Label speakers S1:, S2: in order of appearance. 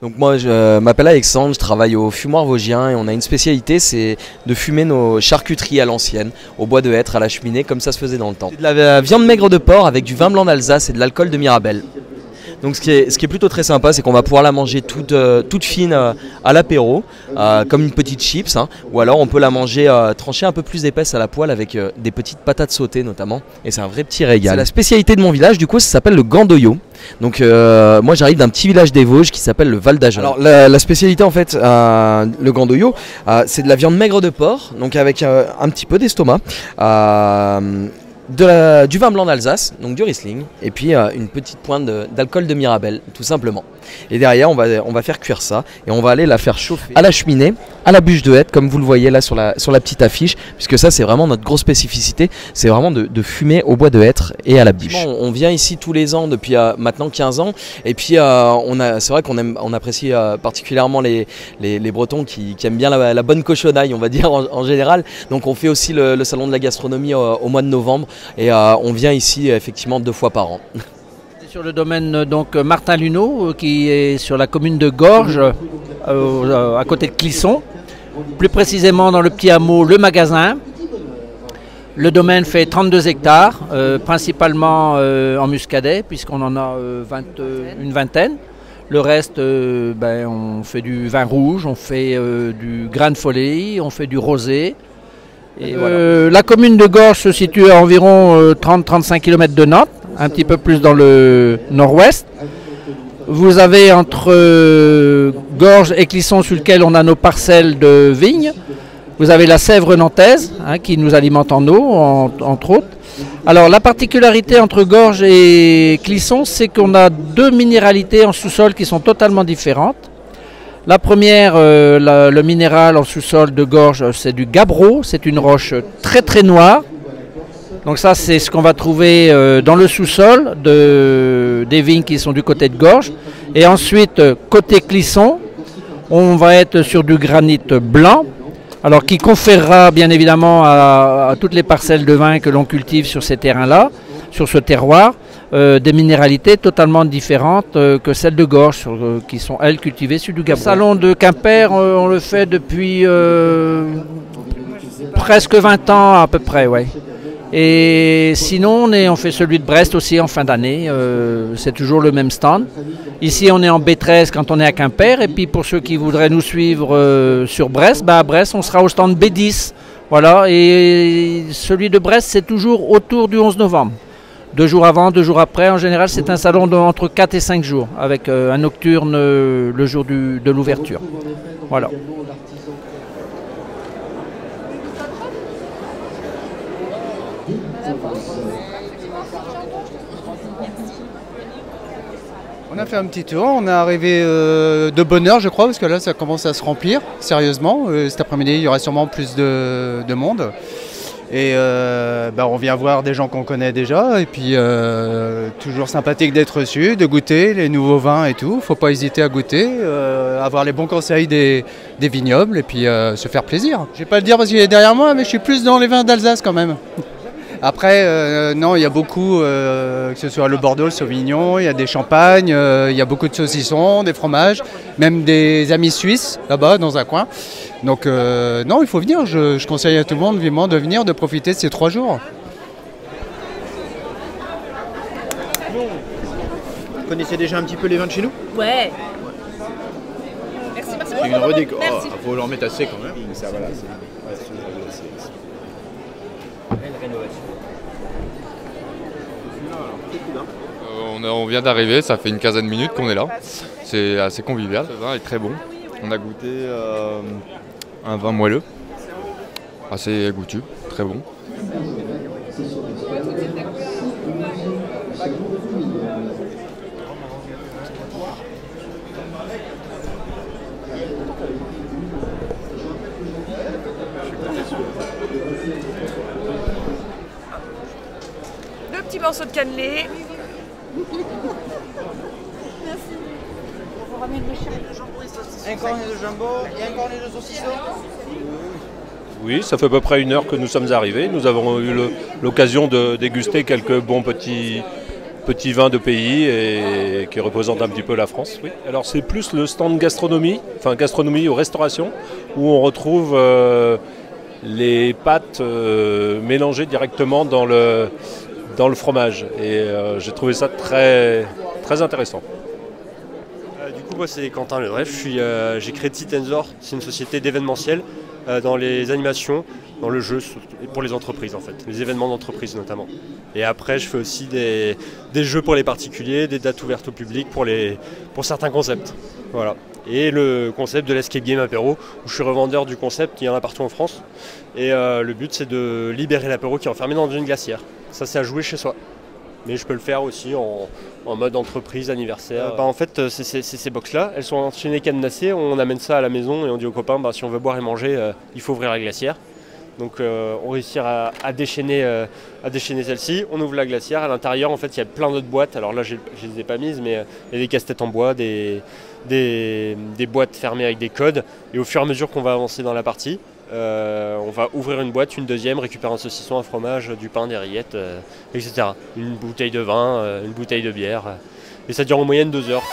S1: Donc moi je m'appelle Alexandre, je travaille au fumoir vosgien et on a une spécialité, c'est de fumer nos charcuteries à l'ancienne, au bois de hêtre, à la cheminée, comme ça se faisait dans le temps. C'est de la viande maigre de porc avec du vin blanc d'Alsace et de l'alcool de Mirabelle. Donc ce qui est plutôt très sympa, c'est qu'on va pouvoir la manger toute fine à l'apéro, comme une petite chips, hein, ou alors on peut la manger tranchée un peu plus épaisse à la poêle avec des petites patates sautées notamment, et c'est un vrai petit régal. C'est la spécialité de mon village, du coup ça s'appelle le gandoyo. Donc moi j'arrive d'un petit village des Vosges qui s'appelle le Val d'Agen. Alors la spécialité en fait, le gandoyo, c'est de la viande maigre de porc, donc avec un petit peu d'estomac. Du vin blanc d'Alsace, donc du Riesling, et puis une petite pointe d'alcool de Mirabelle, tout simplement. Et derrière, on va faire cuire ça, et on va aller la faire chauffer à la cheminée, à la bûche de hêtre, comme vous le voyez là sur la petite affiche, puisque ça c'est vraiment notre grosse spécificité, c'est vraiment de fumer au bois de hêtre et à la bûche. On vient ici tous les ans depuis maintenant 15 ans, et puis c'est vrai qu'on apprécie particulièrement les Bretons qui aiment bien la bonne cochonaille, on va dire en général. Donc on fait aussi le salon de la gastronomie au mois de novembre, et on vient ici effectivement 2 fois par an.
S2: Sur le domaine donc Martin Luneau, qui est sur la commune de Gorges, à côté de Clisson, plus précisément dans le petit hameau Le Magasin. Le domaine fait 32 hectares, principalement en muscadet, puisqu'on en a une vingtaine. Le reste, on fait du vin rouge, on fait du grain de folie, on fait du rosé. Et voilà. La commune de Gorges se situe à environ 30-35 km de Nantes, un petit peu plus dans le nord-ouest. Vous avez entre Gorges et Clisson, sur lequel on a nos parcelles de vignes. Vous avez la Sèvre nantaise, qui nous alimente en eau, entre autres. Alors la particularité entre Gorges et Clisson, c'est qu'on a 2 minéralités en sous-sol qui sont totalement différentes. La première, le minéral en sous-sol de Gorges, c'est du gabbro, c'est une roche très très noire. Donc ça c'est ce qu'on va trouver dans le sous-sol des vignes qui sont du côté de Gorges. Et ensuite, côté Clisson, on va être sur du granit blanc, alors qui conférera bien évidemment à toutes les parcelles de vin que l'on cultive sur ces terrains-là, sur ce terroir, des minéralités totalement différentes que celles de Gorges, qui sont elles cultivées sur du gabbro. Le salon de Quimper, on le fait depuis presque 20 ans à peu près, ouais. Et sinon, on fait celui de Brest aussi en fin d'année, c'est toujours le même stand. Ici, on est en B13 quand on est à Quimper, et puis pour ceux qui voudraient nous suivre sur Brest, à Brest, on sera au stand B10. Voilà, et celui de Brest, c'est toujours autour du 11 novembre. 2 jours avant, 2 jours après. En général, c'est un salon entre 4 et 5 jours, avec un nocturne le jour de l'ouverture. Voilà.
S3: On a fait un petit tour, on est arrivé de bonne heure je crois, parce que là ça commence à se remplir sérieusement. Cet après-midi il y aura sûrement plus de monde. Et on vient voir des gens qu'on connaît déjà, et puis toujours sympathique d'être reçu, de goûter les nouveaux vins et tout. Faut pas hésiter à goûter, avoir les bons conseils des vignobles, et puis se faire plaisir. Je vais pas le dire parce qu'il est derrière moi, mais je suis plus dans les vins d'Alsace quand même. Après, non, il y a beaucoup, que ce soit le Bordeaux, le Sauvignon, il y a des champagnes, il y a beaucoup de saucissons, des fromages, même des amis suisses là-bas dans un coin. Donc non, il faut venir, je conseille à tout le monde vivement de venir, de profiter de ces 3 jours.
S4: Vous connaissez déjà un petit peu les vins de chez nous?
S5: Ouais. Merci
S4: Il y a une redéco.
S5: Merci.
S4: Faut leur mettre assez quand même. Ça, voilà,
S6: on vient d'arriver, ça fait une quinzaine de minutes qu'on est là. C'est assez convivial, le vin est très bon. On a goûté un vin moelleux, assez goûtu, très bon.
S5: Deux petits morceaux de cannelé.
S7: Merci. On vous ramène le chien.
S4: Un cornet de jambon et un cornet de saucisson.
S8: Oui, ça fait à peu près 1 heure que nous sommes arrivés. Nous avons eu l'occasion de déguster quelques bons petits petit vin de pays et qui représente un petit peu la France. Oui. Alors c'est plus le stand gastronomie, enfin gastronomie ou restauration, où on retrouve les pâtes mélangées directement dans le fromage. Et j'ai trouvé ça très, très intéressant.
S9: Du coup, moi c'est Quentin Ledref, j'ai créé Titenzor, c'est une société d'événementiel dans les animations, dans le jeu, et pour les entreprises en fait, les événements d'entreprise notamment. Et après je fais aussi des jeux pour les particuliers, des dates ouvertes au public pour certains concepts. Voilà. Et le concept de l'escape game apéro, où je suis revendeur du concept, il y en a partout en France. Et le but c'est de libérer l'apéro qui est enfermé dans une glacière. Ça c'est à jouer chez soi. Mais je peux le faire aussi en mode entreprise, anniversaire. En fait, ces box-là, elles sont enchaînées cadenassées, on amène ça à la maison et on dit aux copains, si on veut boire et manger, il faut ouvrir la glacière. Donc on réussit à déchaîner celle-ci, on ouvre la glacière, à l'intérieur en fait il y a plein d'autres boîtes, alors là je ne les ai pas mises, mais il y a des casse-têtes en bois, des boîtes fermées avec des codes, et au fur et à mesure qu'on va avancer dans la partie, on va ouvrir une boîte, une deuxième, récupérer un saucisson, un fromage, du pain, des rillettes, etc. Une bouteille de vin, une bouteille de bière, et ça dure en moyenne 2 heures.